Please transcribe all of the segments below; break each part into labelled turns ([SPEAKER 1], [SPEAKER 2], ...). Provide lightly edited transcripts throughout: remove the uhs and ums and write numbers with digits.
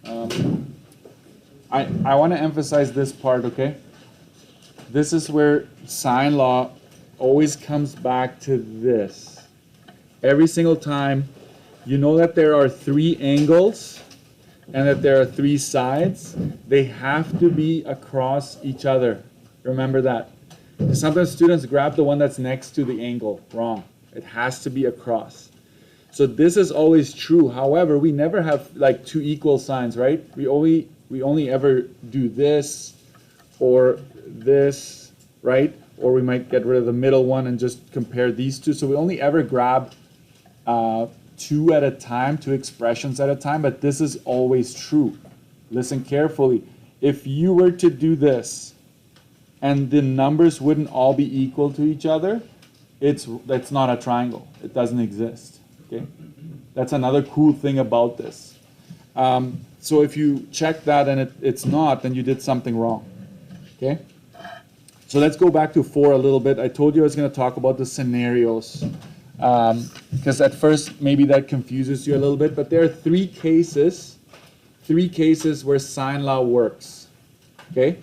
[SPEAKER 1] I want to emphasize this part, okay? This is where sine law always comes back to this. Every single time, you know that there are three angles and that there are three sides. They have to be across each other. Remember that. Sometimes students grab the one that's next to the angle. Wrong. It has to be across. So this is always true. However, we never have like two equal signs, right? We only ever do this or this, right? Or we might get rid of the middle one and just compare these two. So we only ever grab two at a time, two expressions at a time, but this is always true. Listen carefully. If you were to do this and the numbers wouldn't all be equal to each other, that's not a triangle. It doesn't exist. Okay? That's another cool thing about this. So if you check that and it's not, then you did something wrong. Okay? So let's go back to 4 a little bit. I told you I was going to talk about the scenarios. Because at first maybe that confuses you a little bit, but there are three cases where sine law works. Okay?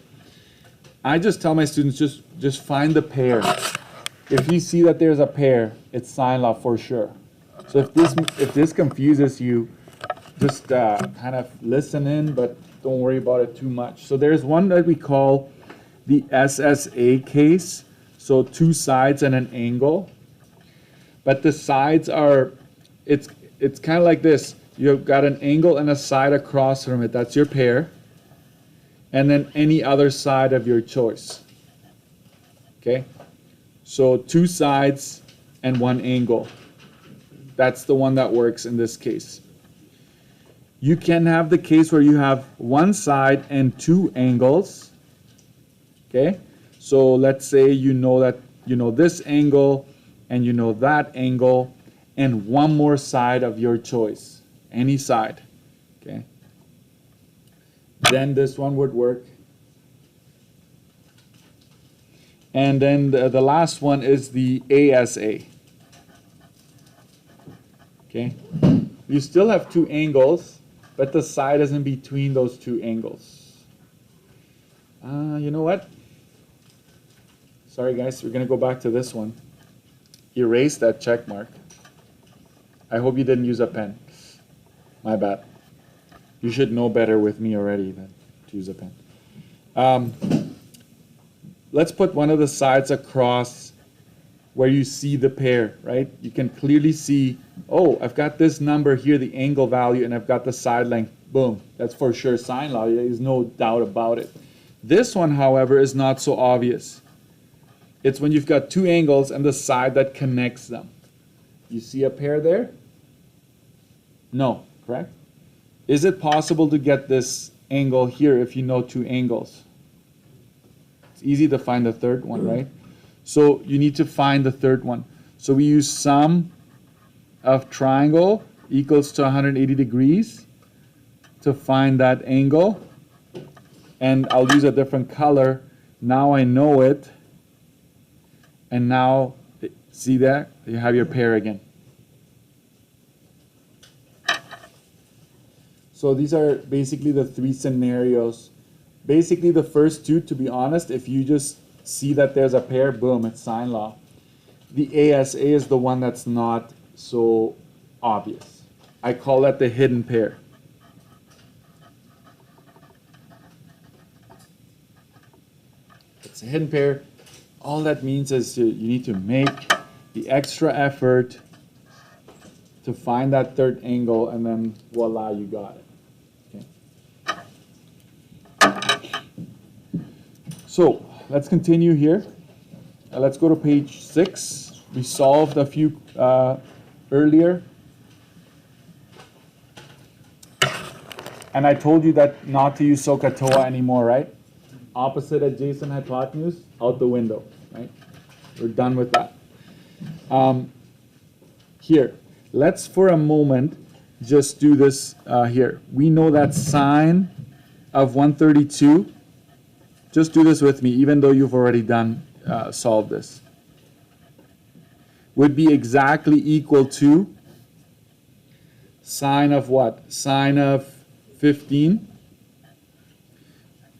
[SPEAKER 1] I just tell my students just find the pair. If you see that there's a pair, it's sine law for sure. So if this confuses you, just kind of listen in, but don't worry about it too much. So there's one that we call the SSA case. So two sides and an angle. But the sides are, it's kind of like this. You've got an angle and a side across from it. That's your pair. And then any other side of your choice. Okay? So two sides and one angle. That's the one that works in this case. You can have the case where you have one side and two angles. Okay? So let's say you know this angle and you know that angle and one more side of your choice. Any side. Okay? Then this one would work. And then the last one is the ASA. Okay? You still have two angles, but the side is in between those two angles. You know what? Sorry guys, we're going to go back to this one. Erase that check mark. I hope you didn't use a pen. My bad. You should know better with me already than to use a pen. Let's put one of the sides across where you see the pair, right? You can clearly see, oh, I've got this number here, the angle value, and I've got the side length. Boom. That's for sure sine law. There's no doubt about it. This one, however, is not so obvious. It's when you've got two angles and the side that connects them. You see a pair there? No, correct? Is it possible to get this angle here if you know two angles? It's easy to find the third one, right? So you need to find the third one. So we use sum of triangle equals to 180 degrees to find that angle. And I'll use a different color. Now I know it. And now, see that? You have your pair again. So these are basically the three scenarios. Basically the first two, to be honest, if you just see that there's a pair, boom, it's sine law. The ASA is the one that's not so obvious. I call that the hidden pair. It's a hidden pair. All that means is you need to make the extra effort to find that third angle, and then voila, you got it. Okay. So let's continue here. Let's go to page 6. We solved a few earlier. And I told you that not to use SOHCAHTOA anymore, right? Opposite adjacent hypotenuse, out the window, right? We're done with that. Here, let's for a moment just do this here. We know that sine of 132, just do this with me, even though you've already done solved this, would be exactly equal to sine of what? Sine of 15.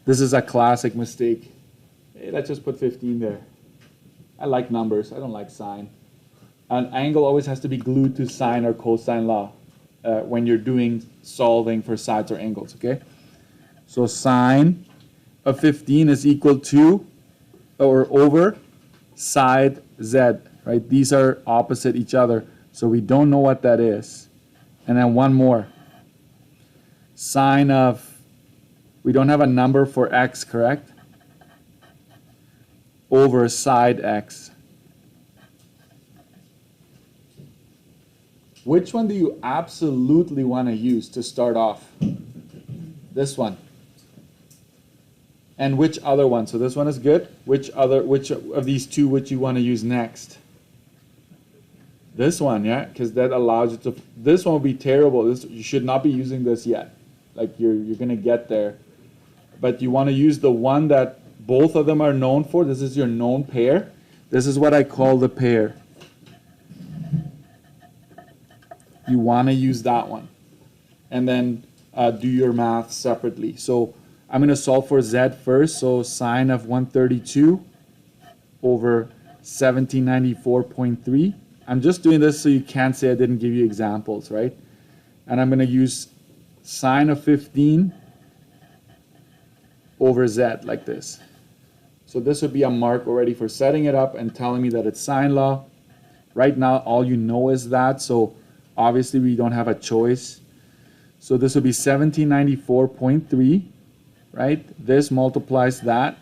[SPEAKER 1] This is a classic mistake. Hey, let's just put 15 there. I like numbers. I don't like sine. An angle always has to be glued to sine or cosine law when you're doing solving for sides or angles, okay? So sine of 15 is equal to or over side z, right? These are opposite each other, so we don't know what that is. And then one more. Sine of, we don't have a number for x, correct? Over side x. Which one do you absolutely want to use to start off? This one. And which other one? So this one is good. Which of these two would you want to use next? This one, yeah, because that allows you to. This one will be terrible. You should not be using this yet. Like you're gonna get there, but you want to use the one that both of them are known for. This is your known pair. This is what I call the pair. You want to use that one, and then do your math separately. So I'm going to solve for z first. So sine of 132 over 1794.3. I'm just doing this so you can't say I didn't give you examples, right? And I'm going to use sine of 15 over z like this. So this would be a mark already for setting it up and telling me that it's sine law. Right now, all you know is that, so obviously we don't have a choice. So this would be 1794.3, right? This multiplies that,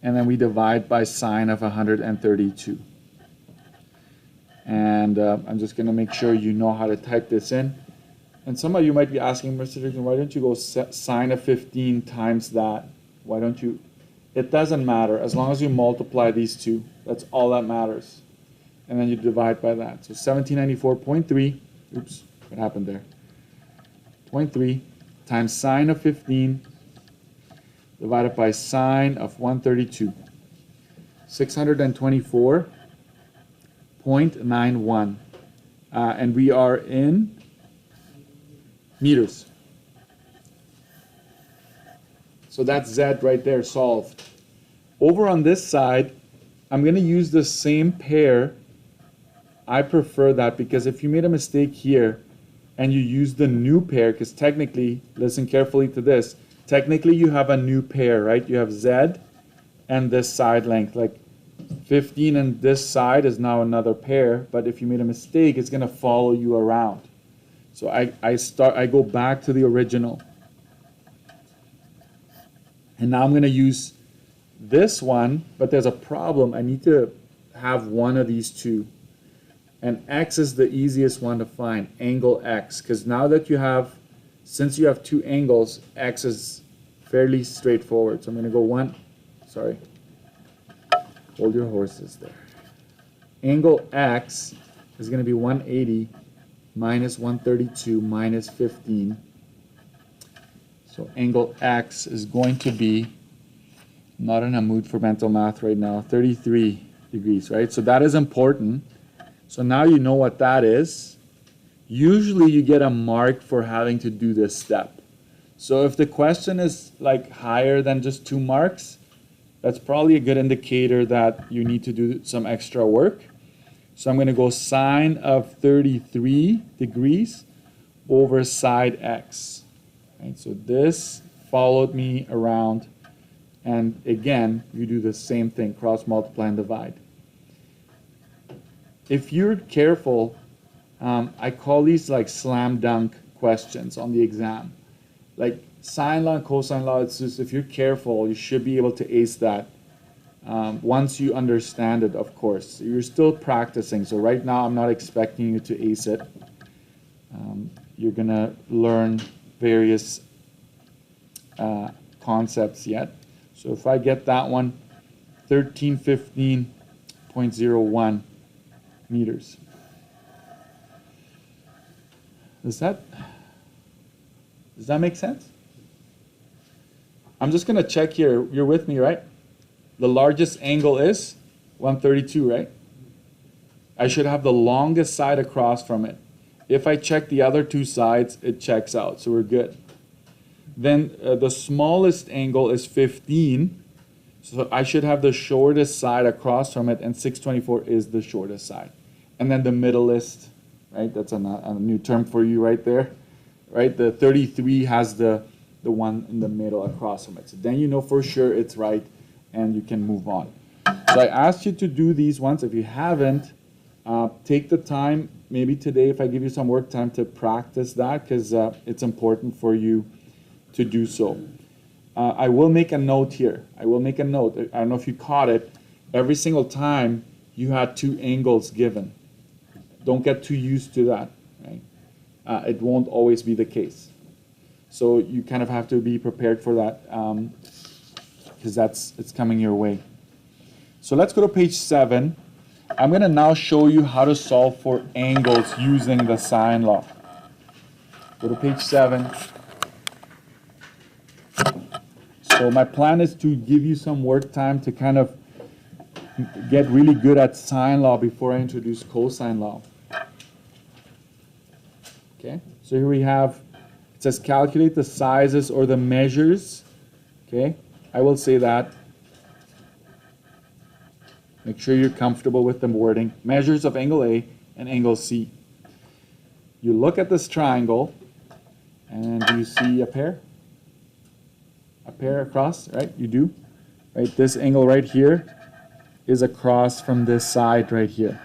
[SPEAKER 1] and then we divide by sine of 132. And I'm just going to make sure you know how to type this in. And some of you might be asking, Mr. Trig, why don't you go sine of 15 times that? Why don't you? It doesn't matter as long as you multiply these two. That's all that matters. And then you divide by that. So 1794.3, oops, what happened there? 0.3 times sine of 15 divided by sine of 132. 624.91. And we are in meters. So that's Z right there solved. Over on this side, I'm going to use the same pair. I prefer that because if you made a mistake here and you use the new pair, because technically, listen carefully to this, technically you have a new pair, right? You have Z and this side length. Like 15 and this side is now another pair, but if you made a mistake, it's going to follow you around. So I go back to the original. And now I'm going to use this one, but there's a problem. I need to have one of these two. And x is the easiest one to find, angle x. Because now that you have, since you have two angles, x is fairly straightforward. So I'm going to go hold your horses there. Angle x is going to be 180 minus 132 minus 15. So angle x is going to be, not in a mood for mental math right now, 33 degrees, right? So that is important. So now you know what that is. Usually you get a mark for having to do this step. So if the question is like higher than just 2 marks, that's probably a good indicator that you need to do some extra work. So I'm going to go sine of 33 degrees over side x. Right, so this followed me around, and again, you do the same thing, cross multiply and divide. If you're careful, I call these like slam dunk questions on the exam. Like sine law and cosine law, it's just if you're careful, you should be able to ace that once you understand it, of course. You're still practicing, so right now I'm not expecting you to ace it. You're going to learn various concepts yet. So if I get that one, 1315.01 meters. Does that make sense? I'm just going to check here. You're with me, right? The largest angle is 132, right? I should have the longest side across from it. If I check the other two sides, it checks out, so we're good. Then the smallest angle is 15, so I should have the shortest side across from it, and 624 is the shortest side. And then the middleist, right, that's a new term for you right there, right? The 33 has the one in the middle across from it. So then you know for sure it's right, and you can move on. So I asked you to do these ones. If you haven't, take the time, maybe today if I give you some work time, to practice that, because it's important for you to do so. I will make a note here. I will make a note. I don't know if you caught it. Every single time you had two angles given. Don't get too used to that, right? It won't always be the case. So you kind of have to be prepared for that, because it's coming your way. So let's go to page 7. I'm going to now show you how to solve for angles using the sine law. Go to page 7. So my plan is to give you some work time to kind of get really good at sine law before I introduce cosine law. Okay, so here we have, it says calculate the sizes or the measures. Okay, I will say that. Make sure you're comfortable with the wording. Measures of angle A and angle C. You look at this triangle, and do you see a pair? A pair across, right? You do. Right, this angle right here is across from this side right here.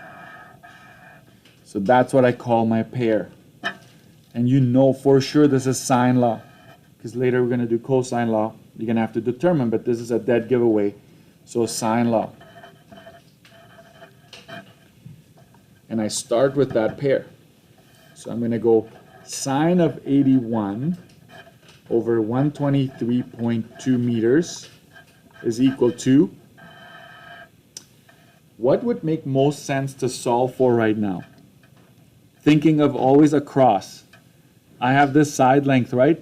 [SPEAKER 1] So that's what I call my pair. And you know for sure this is sine law, because later we're going to do cosine law. You're going to have to determine, but this is a dead giveaway. So sine law. And I start with that pair. So I'm going to go sine of 81 over 123.2 meters is equal to, what would make most sense to solve for right now? Thinking of always across. I have this side length, right?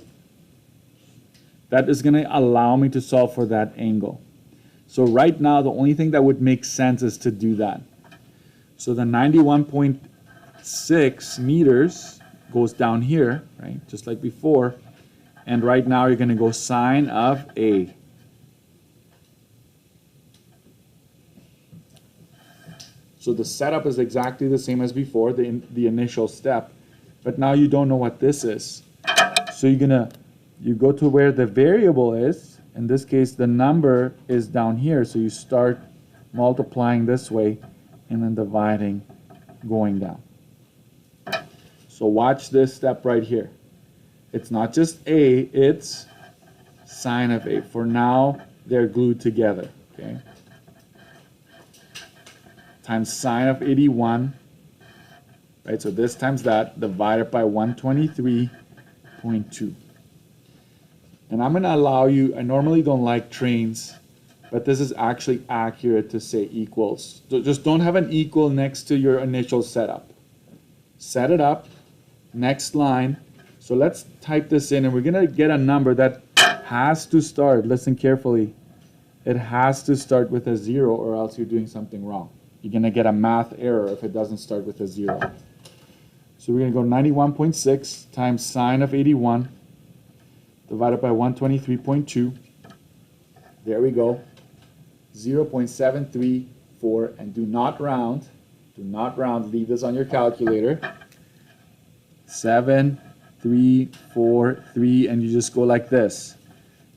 [SPEAKER 1] That is going to allow me to solve for that angle. So right now, the only thing that would make sense is to do that. So the 91.6 meters goes down here, right? Just like before. And right now you're going to go sine of A. So the setup is exactly the same as before, the initial step. But now you don't know what this is. So you go to where the variable is. In this case, the number is down here. So you start multiplying this way and then dividing, going down. So watch this step right here. It's not just A, it's sine of A. For now, they're glued together, okay? Times sine of 81, right? So this times that, divided by 123.2. And I'm going to allow you, I normally don't like trains, but this is actually accurate to say equals. So just don't have an equal next to your initial setup. Set it up, next line. So let's type this in, and we're going to get a number that has to start, listen carefully, it has to start with a 0 or else you're doing something wrong. You're going to get a math error if it doesn't start with a 0. So we're going to go 91.6 times sine of 81 divided by 123.2. There we go. 0.734, and do not round. Do not round. Leave this on your calculator. 7,343, and you just go like this.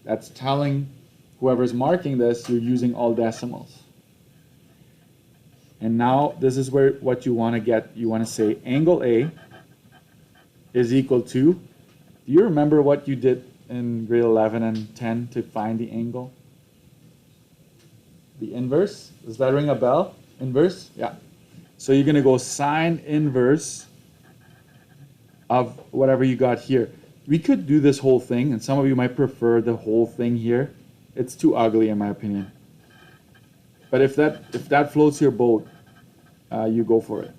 [SPEAKER 1] That's telling whoever's marking this you're using all decimals. And now this is where what you want to get. You want to say angle A is equal to, do you remember what you did in grade 11 and 10 to find the angle? The inverse? Does that ring a bell? Inverse? Yeah. So you're going to go sine inverse of whatever you got here. We could do this whole thing, and some of you might prefer the whole thing here. It's too ugly in my opinion. But if that floats your boat, you go for it.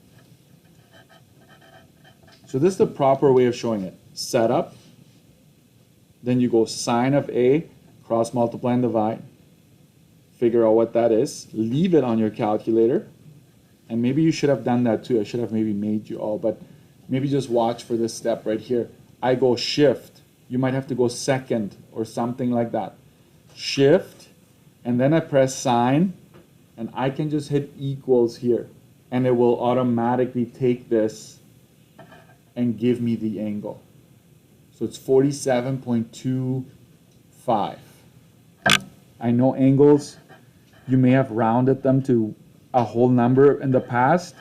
[SPEAKER 1] So this is the proper way of showing it. Set up, then you go sine of A, cross multiply and divide. Figure out what that is. Leave it on your calculator. And maybe you should have done that too. I should have maybe made you all, but maybe just watch for this step right here. I go shift. You might have to go second or something like that. Shift, and then I press sine, and I can just hit equals here. And it will automatically take this and give me the angle. So it's 47.25. I know angles, you may have rounded them to a whole number in the past.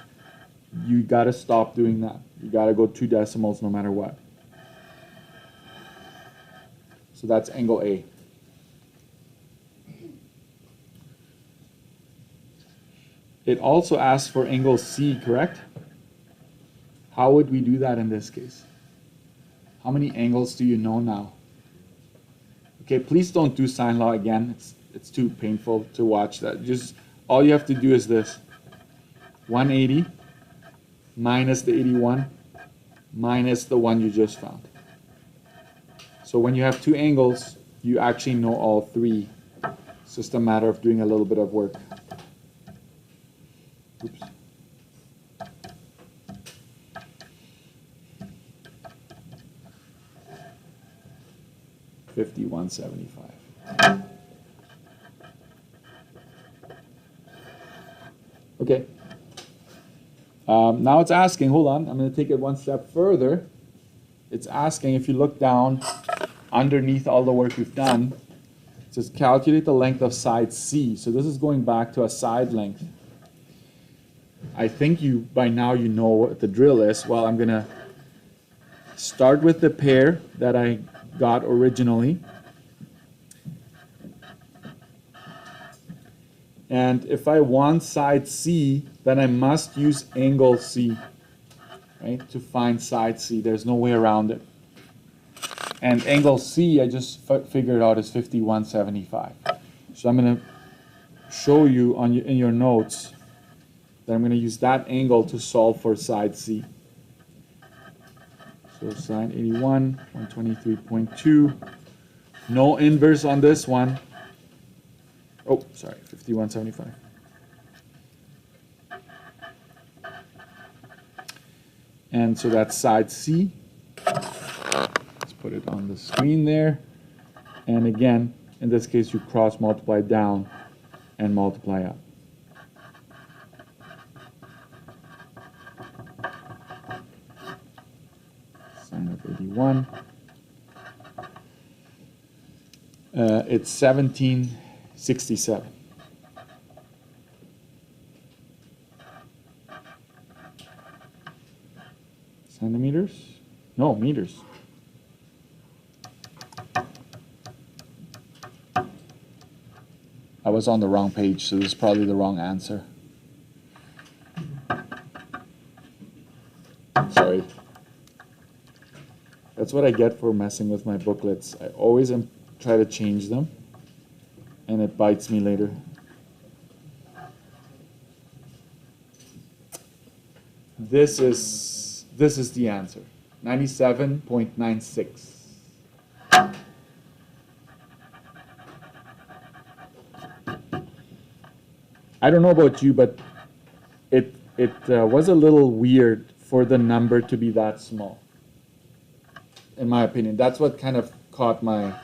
[SPEAKER 1] You gotta stop doing that. You gotta go 2 decimals no matter what. So that's angle A. It also asks for angle C, correct? How would we do that in this case? How many angles do you know now? Okay, please don't do sine law again. It's too painful to watch that. Just all you have to do is this. 180 minus the 81 minus the one you just found. So when you have 2 angles, you actually know all 3. It's just a matter of doing a little bit of work. Oops. $51.75. Okay. Now it's asking, hold on, I'm going to take it one step further. It's asking, if you look down underneath all the work we've done, it says calculate the length of side C. So this is going back to a side length. I think by now you know what the drill is. Well, I'm going to start with the pair that I got originally. And if I want side C, then I must use angle C, right, to find side C. There's no way around it. And angle C, I just figured out, is 51.75. So I'm going to show you in your notes that I'm going to use that angle to solve for side C. So sine 81, 123.2. No inverse on this one. Oh, sorry, 51.75. And so that's side C. Let's put it on the screen there. And again, in this case, you cross multiply down and multiply up. Sine of 81. It's 1767. Centimeters? No, meters. I was on the wrong page, so this is probably the wrong answer. Sorry. That's what I get for messing with my booklets. I always try to change them, and it bites me later. This is the answer. 97.96. I don't know about you, but it was a little weird for the number to be that small, in my opinion. That's what kind of caught my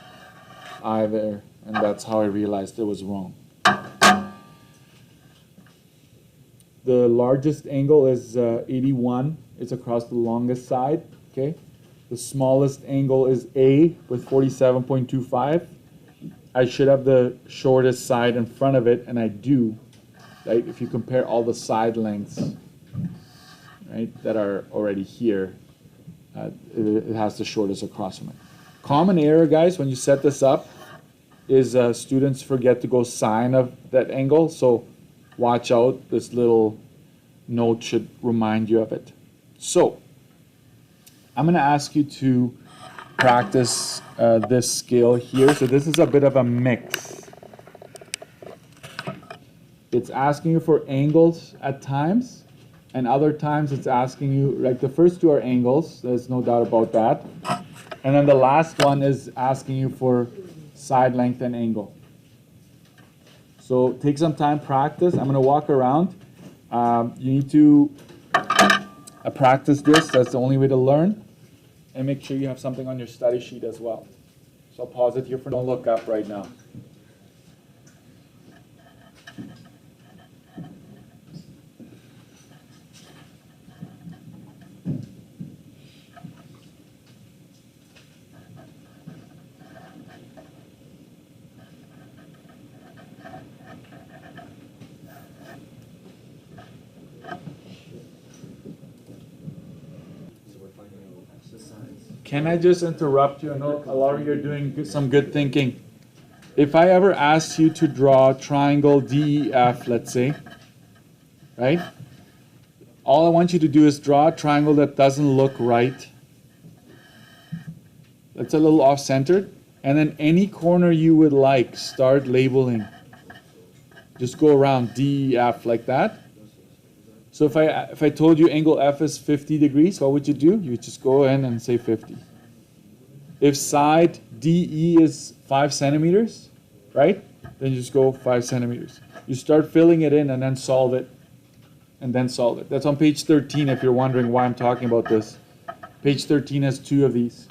[SPEAKER 1] eye there, and that's how I realized it was wrong. The largest angle is 81. It's across the longest side. Okay. The smallest angle is A with 47.25. I should have the shortest side in front of it, and I do. Right? If you compare all the side lengths, right, that are already here, it has the shortest across from it. Common error, guys, when you set this up is students forget to go sine of that angle, so watch out. This little note should remind you of it. So I'm going to ask you to practice this skill here. So this is a bit of a mix. It's asking you for angles at times, and other times it's asking you, like the first 2 are angles, there's no doubt about that. And then the last one is asking you for side length and angle. So take some time, practice. I'm going to walk around. You need to practice this. That's the only way to learn. And make sure you have something on your study sheet as well. So I'll pause it here for don't look up right now. Can I just interrupt you? I know a lot of you are doing some good thinking. If I ever asked you to draw triangle DEF, let's say, right? All I want you to do is draw a triangle that doesn't look right. That's a little off-centered. And then any corner you would like, start labeling. Just go around DEF like that. So if I told you angle F is 50 degrees, what would you do? You would just go in and say 50. If side DE is 5 centimeters, right? Then you just go 5 centimeters. You start filling it in and then solve it. And then solve it. That's on page 13 if you're wondering why I'm talking about this. Page 13 has 2 of these.